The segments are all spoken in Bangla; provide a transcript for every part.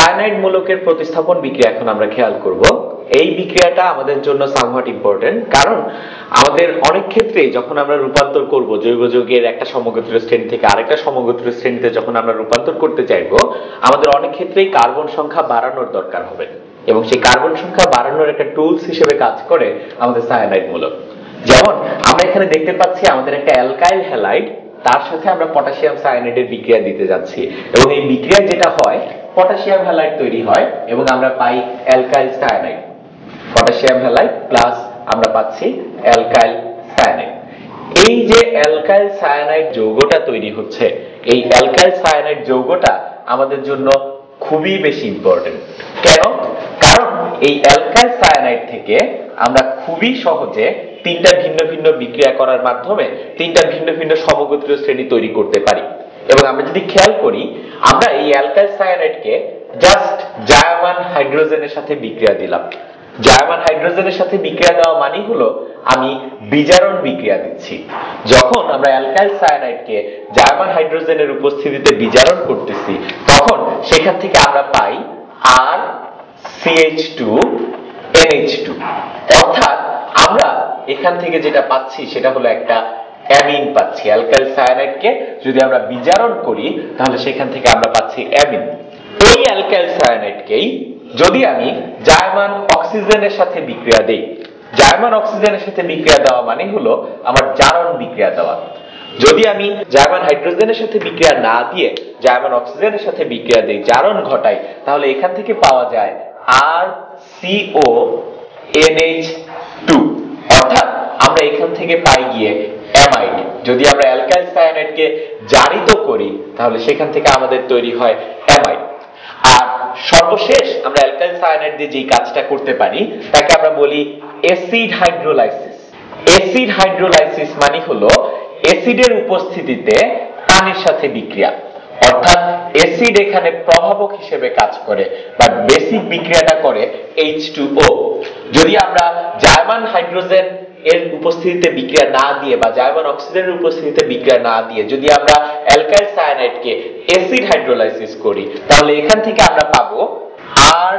সায়ানাইড মূলকের প্রতিস্থাপন বিক্রিয়া এখন আমরা খেয়াল করব। এই বিক্রিয়াটা আমাদের জন্য সামহাট ইম্পর্টেন্ট, কারণ আমাদের অনেক ক্ষেত্রে যখন আমরা রূপান্তর করব জৈব যৌগের একটা সমগোত্রীয় শ্রেণী থেকে আরেকটা সমগোত্রীয় শ্রেণীতে যখন আমরা রূপান্তর করতে চাইব, আমাদের অনেক ক্ষেত্রেই কার্বন সংখ্যা বাড়ানোর দরকার হবে, এবং সেই কার্বন সংখ্যা বাড়ানোর একটা টুলস হিসেবে কাজ করে আমাদের সায়ানাইড মূলক। যেমন আমরা এখানে দেখতে পাচ্ছি আমাদের একটা অ্যালকাইল হ্যালাইড, তার সাথে আমরা পটাশিয়াম সায়ানাইডের বিক্রিয়া দিতে যাচ্ছি, এবং এই বিক্রিয়া যেটা হয় পটাশিয়াম হ্যালাইড তৈরি হয় এবং আমরা পাই alkyl cyanide. Potassium halide plus আমরা পাচ্ছি অ্যালকাইল সায়ানাইড। এই যে অ্যালকাইল সায়ানাইড যৌগটা তৈরি হচ্ছে, এই অ্যালকাইল সায়ানাইড যৌগটা আমাদের জন্য খুবই বেশি ইম্পর্টেন্ট। কেন? কারণ এই অ্যালকাইল সায়ানাইড থেকে আমরা খুবই সহজে তিনটা ভিন্ন ভিন্ন বিক্রিয়া করার মাধ্যমে তিনটা ভিন্ন ভিন্ন সমগোত্রীয় শ্রেণী তৈরি করতে পারি। এবং আমরা যদি খেয়াল করি, আমরা এই অ্যালকাইল সায়ানাইডকে জাস্ট জায়মান হাইড্রোজেনের সাথে বিক্রিয়া দিলাম। জায়মান হাইড্রোজেনের সাথে বিক্রিয়া দেওয়া মানে হলো আমি বিজারণ বিক্রিয়া দিচ্ছি। যখন আমরা অ্যালকাইল সায়ানাইডকে জায়মান হাইড্রোজেনের উপস্থিতিতে বিজারণ করতেছি, তখন সেখান থেকে আমরা পাই আর CH2 NH2, অর্থাৎ আমরা এখান থেকে যেটা পাচ্ছি সেটা হলো একটা অ্যামিন পাচ্ছি। অ্যালকাইল সায়ানাইডকে যদি আমরা বিজারণ করি তাহলে সেখান থেকে আমরা পাচ্ছি অ্যামিন। এই অ্যালকাইল সায়ানাইডকেই যদি আমি জায়মান অক্সিজেনের সাথে বিক্রিয়া দেই, জায়মান অক্সিজেনের সাথে বিক্রিয়া দেওয়া মানে হলো আমার জারণ বিক্রিয়া দেওয়া। যদি আমি জায়মান হাইড্রোজেনের সাথে বিক্রিয়া না দিয়ে জায়মান অক্সিজেনের সাথে বিক্রিয়া দেই, জারণ ঘটাই, তাহলে এখান থেকে পাওয়া যায় আর CO NH2, অর্থাৎ আমরা এখান থেকে পাই গিয়ে অ্যামাইড। যদি আমরা অ্যালকাইল সায়ানাইডকে জারিত করি তাহলে সেখান থেকে আমাদের তৈরি হয় অ্যামাইড। আর সর্বশেষ আমরা অ্যালকাইল সায়ানাইড দিয়ে যে কাজটা করতে পারি তাকে আমরা বলি অ্যাসিড হাইড্রোলাইসিস। অ্যাসিড হাইড্রোলাইসিস মানে হলো অ্যাসিডের উপস্থিতিতে পানির সাথে বিক্রিয়া, অর্থাৎ অ্যাসিড এখানে প্রভাবক হিসেবে কাজ করে বা বেসিক বিক্রিয়াটা করে H2O। যদি আমরা জায়মান হাইড্রোজেন এর উপস্থিতিতে বিক্রিয়া না দিয়ে বা জায়মান অক্সিজেনের উপস্থিতিতে বিক্রিয়া না দিয়ে যদি আমরা অ্যালকাইল সায়ানাইডকে অ্যাসিড হাইড্রোলাইসিস করি, তাহলে এখান থেকে আমরা পাবো আর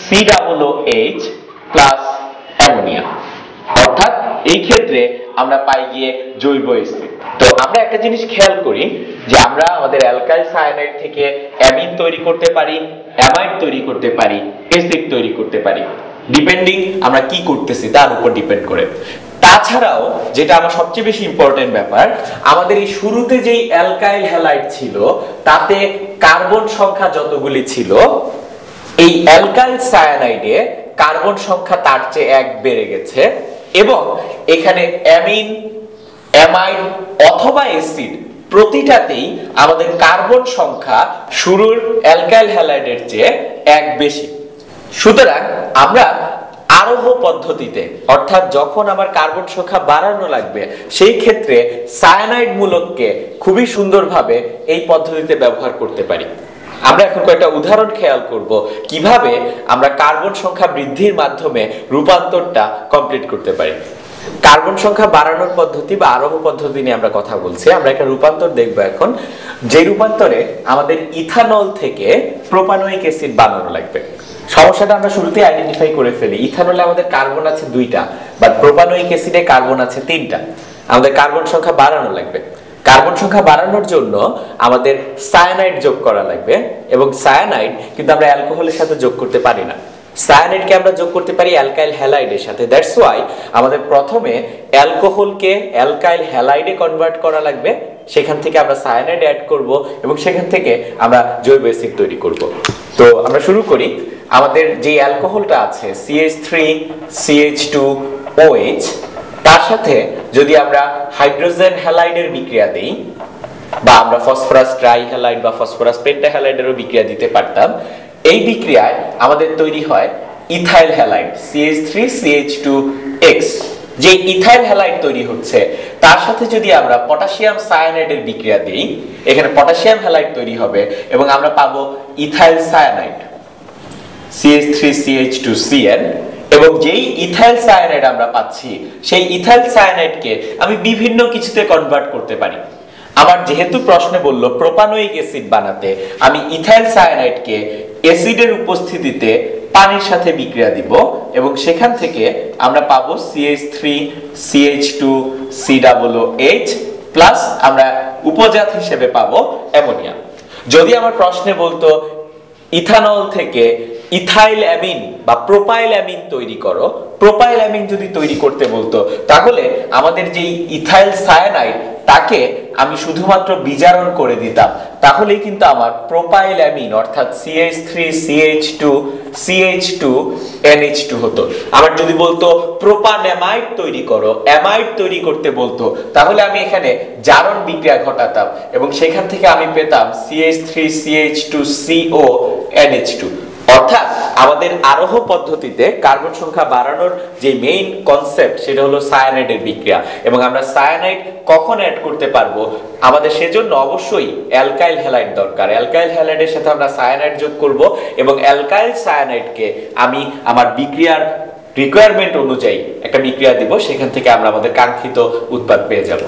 COOH প্লাস অ্যামোনিয়া, অর্থাৎ এই ক্ষেত্রে আমরা পাই গিয়ে জৈব অ্যাসিড। তো আমরা একটা জিনিস খেয়াল করি যে আমরা আমাদের অ্যালকাইল সায়ানাইড থেকে অ্যামিন তৈরি করতে পারি, অ্যামাইড তৈরি করতে পারি, অ্যাসিড তৈরি করতে পারি, ডিপেন্ডিং আমরা কি করতেছি তার উপর ডিপেন্ড করে। তাছাড়াও যেটা আমার সবচেয়ে বেশি ইম্পর্টেন্ট ব্যাপার, আমাদের এই শুরুতে যেই অ্যালকাইল হ্যালাইড ছিল তাতে কার্বন সংখ্যা যতগুলি ছিল, এই অ্যালকাইল সায়ানাইডে কার্বন সংখ্যা তার চেয়ে 1 বেড়ে গেছে, এবং এখানে অ্যামিন, অ্যামাইড অথবা অ্যাসিড প্রতিটাতেই আমাদের কার্বন সংখ্যা শুরুর অ্যালকাইল হ্যালাইডের চেয়ে 1 বেশি। সুতরাং আমরা আরোহ পদ্ধতিতে, অর্থাৎ যখন আমার কার্বন সংখ্যা বাড়ানো লাগবে, সেই ক্ষেত্রে সায়ানাইড মূলককে খুবই সুন্দরভাবে এই পদ্ধতিতে ব্যবহার করতে পারি। আমরা এখন কয়েকটা উদাহরণ খেয়াল করব কিভাবে আমরা কার্বন সংখ্যা বৃদ্ধির মাধ্যমে রূপান্তরটা কমপ্লিট করতে পারি। কার্বন সংখ্যা বাড়ানোর পদ্ধতি বা আরোহ পদ্ধতি নিয়ে আমরা কথা বলছি। আমরা একটা রূপান্তর দেখব এখন, যে রূপান্তরে আমাদের ইথানল থেকে প্রোপানোয়িক অ্যাসিড বানানো লাগবে। সমস্যাটা আমরা শুরুতে আইডেন্টিফাই করে ফেলি। ইথানলে আমাদের কার্বন আছে 2টা, বাট প্রোপানোয়িক অ্যাসিডে কার্বন আছে 3টা। আমাদের কার্বন সংখ্যা বাড়ানো লাগবে। কার্বন সংখ্যা বাড়ানোর জন্য আমাদের সায়ানাইড যোগ করা লাগবে, এবং সায়ানাইড কিন্তু আমরা অ্যালকোহলের সাথে যোগ করতে পারি না। সায়ানাইডকে আমরা যোগ করতে পারি অ্যালকাইল হ্যালাইডের সাথে। দ্যাটস ওয়াই আমাদের প্রথমে অ্যালকোহলকে অ্যালকাইল হ্যালাইডে কনভার্ট করা লাগবে, সেখান থেকে আমরা সায়ানাইড অ্যাড করব, এবং সেখান থেকে আমরা জৈব অ্যাসিড তৈরি করব। তো আমরা শুরু করি। আমাদের যে অ্যালকোহলটা আছে CH3CH2OH, তার সাথে যদি আমরা হাইড্রোজেন হ্যালাইডের বিক্রিয়া দেই, বা আমরা ফসফরাস ট্রাই হ্যালাইড বা ফসফরাস পেন্টাহ্যালাইডেরও বিক্রিয়া দিতে পারতাম, এই বিক্রিয়ায় আমাদের তৈরি হয় ইথাইল হ্যালাইড CH3CH2X। যে ইথাইল হ্যালাইড তৈরি হচ্ছে তার সাথে যদি আমরা পটাশিয়াম সায়ানাইডের বিক্রিয়া দেই, এখানে পটাশিয়াম হ্যালাইড তৈরি হবে এবং আমরা পাবো ইথাইল সায়ানাইড CH3CH2Cl। এবং যেই ইথাইল সায়ানাইড আমরা পাচ্ছি, সেই ইথাইল সায়ানাইডকে আমি বিভিন্ন কিছুতে কনভার্ট করতে পারি। আমার যেহেতু প্রশ্নে বলল প্রোপানোয়িক অ্যাসিড বানাতে, আমি ইথাইল সায়ানাইডকে অ্যাসিডের উপস্থিতিতে পানির সাথে বিক্রিয়া দিব এবং সেখান থেকে আমরা পাবো CH3 CH2 COOH প্লাস আমরা উপজাত হিসেবে পাবো অ্যামোনিয়া। যদি আমার প্রশ্নে বলতো ইথানল থেকে ইথাইল অ্যামিন বা প্রোপাইল অ্যামিন তৈরি করো, প্রোপাইল অ্যামিন যদি তৈরি করতে বলতো তাহলে আমাদের যে ইথাইল সায়ানাইড তাকে আমি শুধুমাত্র বিজারণ করে দিতাম, তাহলেই কিন্তু আমার প্রোপাইল অ্যামিন অর্থাৎ CH3 CH2 CH2 NH2 হতো। আবার যদি বলতো প্রোপানঅ্যামাইড তৈরি করো, অ্যামাইড তৈরি করতে বলতো, তাহলে আমি এখানে জারণ বিক্রিয়া ঘটাতাম এবং সেখান থেকে আমি পেতাম CH3 CH2 CO NH2। অর্থাৎ আমাদের আরোহ পদ্ধতিতে কার্বন সংখ্যা বাড়ানোর যে মেইন কনসেপ্ট সেটা হলো সায়ানাইডের বিক্রিয়া, এবং আমরা সায়ানাইড কখন অ্যাড করতে পারবো, আমাদের সেজন্য অবশ্যই অ্যালকাইল হ্যালাইড দরকার। অ্যালকাইল হ্যালাইডের সাথে আমরা সায়ানাইড যোগ করব এবং অ্যালকাইল সায়ানাইডকে আমি আমার বিক্রিয়ার রিকোয়ারমেন্ট অনুযায়ী একটা বিক্রিয়া দিব, সেখান থেকে আমরা আমাদের কাঙ্ক্ষিত উৎপাদ পেয়ে যাব।